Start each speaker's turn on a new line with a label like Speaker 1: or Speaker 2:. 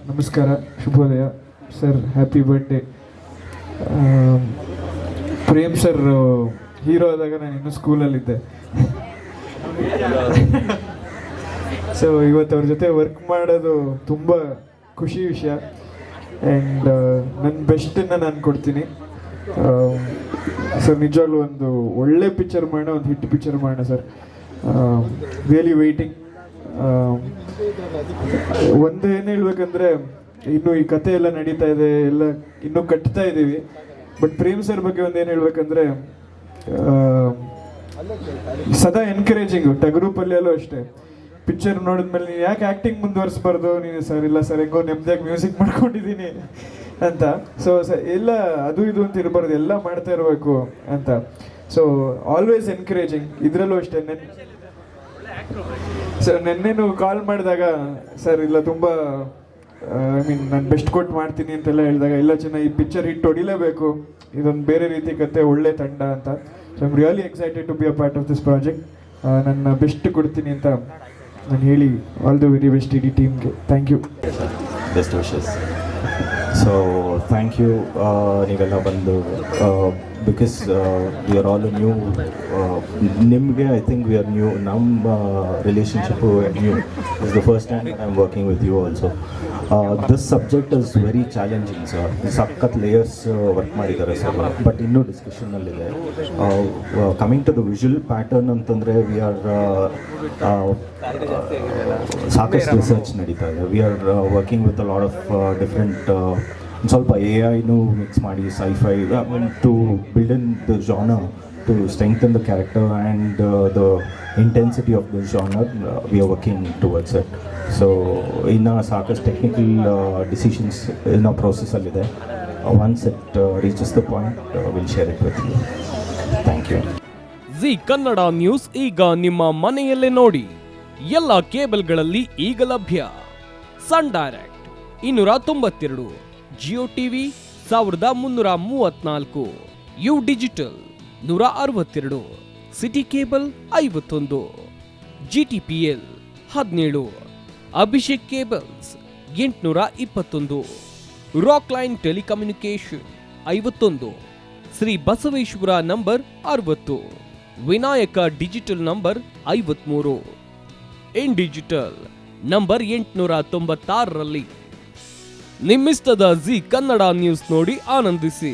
Speaker 1: ನಮಸ್ಕಾರ, ಶುಭೋದಯ sir. Happy birthday. Prem sir hero ಆದಾಗ ನಾನು ಇನ್ನೂ ಸ್ಕೂಲಲ್ಲಿದ್ದೆ. ಸೊ ಇವತ್ತು ಅವ್ರ ಜೊತೆ ವರ್ಕ್ ಮಾಡೋದು ತುಂಬ ಖುಷಿ ವಿಷಯ. ಆ್ಯಂಡ್ ನನ್ನ ಬೆಸ್ಟನ್ನು ನಾನು ಕೊಡ್ತೀನಿ ಸರ್. ನಿಜವಾಗ್ಲೂ ಒಂದು ಒಳ್ಳೆ ಪಿಕ್ಚರ್ ಮಾಡೋಣ, ಒಂದು ಹಿಟ್ ಪಿಕ್ಚರ್ ಮಾಡೋಣ ಸರ್. Really waiting. ಒಂದು ಏನು ಹೇಳ್ಬೇಕಂದ್ರೆ, ಇನ್ನು ಈ ಕತೆ ಎಲ್ಲ ನಡೀತಾ ಇದೆ, ಎಲ್ಲ ಇನ್ನೂ ಕಟ್ತಾ ಇದ್ದೀವಿ. ಬಟ್ ಪ್ರೇಮ್ ಸರ್ ಬಗ್ಗೆ ಒಂದು ಏನು ಹೇಳ್ಬೇಕಂದ್ರೆ, ಸದಾ ಎನ್ಕರೇಜಿಂಗು. ಟಗರು ಪಲ್ಯಲ್ಲೂ ಅಷ್ಟೇ, ಪಿಕ್ಚರ್ ನೋಡಿದ್ಮೇಲೆ ನೀನು ಯಾಕೆ ಆ್ಯಕ್ಟಿಂಗ್ ಮುಂದುವರಿಸ್ಬಾರ್ದು ನೀನು ಸರ್? ಇಲ್ಲ ಸರ್, ಹೆಂಗೋ ನೆಮ್ಮದಿಯಾಗಿ ಮ್ಯೂಸಿಕ್ ಮಾಡ್ಕೊಂಡಿದ್ದೀನಿ ಅಂತ. ಸೊ ಎಲ್ಲ ಅದು ಇದು ಅಂತ ಇರಬಾರ್ದು, ಎಲ್ಲ ಮಾಡ್ತಾ ಇರಬೇಕು ಅಂತ. So always encouraging. ಇದರಲ್ಲೂ ಅಷ್ಟೇ. ಸರ್ ನೆನ್ನೆನು ಕಾಲ್ ಮಾಡಿದಾಗ ಸರ್ ಇಲ್ಲ ತುಂಬ ಐ ಮೀನ್ ನಾನು ಬೆಸ್ಟ್ ಕೊಟ್ಟು ಮಾಡ್ತೀನಿ ಅಂತೆಲ್ಲ ಹೇಳಿದಾಗ, ಇಲ್ಲ ಚೆನ್ನಾಗಿ ಈ ಪಿಕ್ಚರ್ ಹಿಟ್ ಹೊಡಿಲೇಬೇಕು, ಇದೊಂದು ಬೇರೆ ರೀತಿ ಕತೆ, ಒಳ್ಳೆ ತಂಡ ಅಂತ. So I am really excited to be a part of this project. ನನ್ನ ಬೆಸ್ಟ್ ಕೊಡ್ತೀನಿ ಅಂತ ನಾನು ಹೇಳಿ, ಆಲ್ ದಿ ವೆರಿ ಬೆಸ್ಟ್ ಇಡೀ ಟೀಮ್ಗೆ. Thank you.
Speaker 2: Best wishes. So thank you ನೀವೆಲ್ಲ ಬಂದು, because we are all new. ನಿಮಗೆ I think we are new. ನಮ್ಮ relationship new. It's the first time I am working with you also. This subject is very challenging sir. ಸಖತ್ layers work ಮಾಡಿದ್ದಾರೆ sir, but ಇನ್ನೂ ಡಿಸ್ಕಷನ್ನಲ್ಲಿದೆ. Coming to the visual pattern ಅಂತಂದರೆ, we are ಸಾಕಷ್ಟು research ನಡೀತಾ ಇದೆ. We are working with a lot of different, ಸ್ವಲ್ಪ AI mix ಮಾಡಿ sci fi to build in the genre, to strengthen the character and the intensity of the genre. We are working towards it. So ಇನ್ನು ಸಾಕಷ್ಟು technical decisions ಇನ್ನೂ ಪ್ರೋಸೆಸ್ಸಲ್ಲಿದೆ. Once it reaches the point, will share it with you. Thank you.
Speaker 3: Zee Kannada news ಈಗ ನಿಮ್ಮ ಮನೆಯಲ್ಲೇ ನೋಡಿ. ಎಲ್ಲ ಕೇಬಲ್ಗಳಲ್ಲಿ ಈಗ ಲಭ್ಯ. Sun direct 292, Jio TV 1334, U digital 162, city cable 51, GTPL 17, Abhishek cables 821, rock line telecommunication 51, Shri Basaveshwara number 60, Vinayaka digital number 53, in digital number 896ರಲ್ಲಿ. ನಿಮ್ಮಿಸ್ತದ ಜಿ ಕನ್ನಡ ನ್ಯೂಸ್ ನೋಡಿ ಆನಂದಿಸಿ.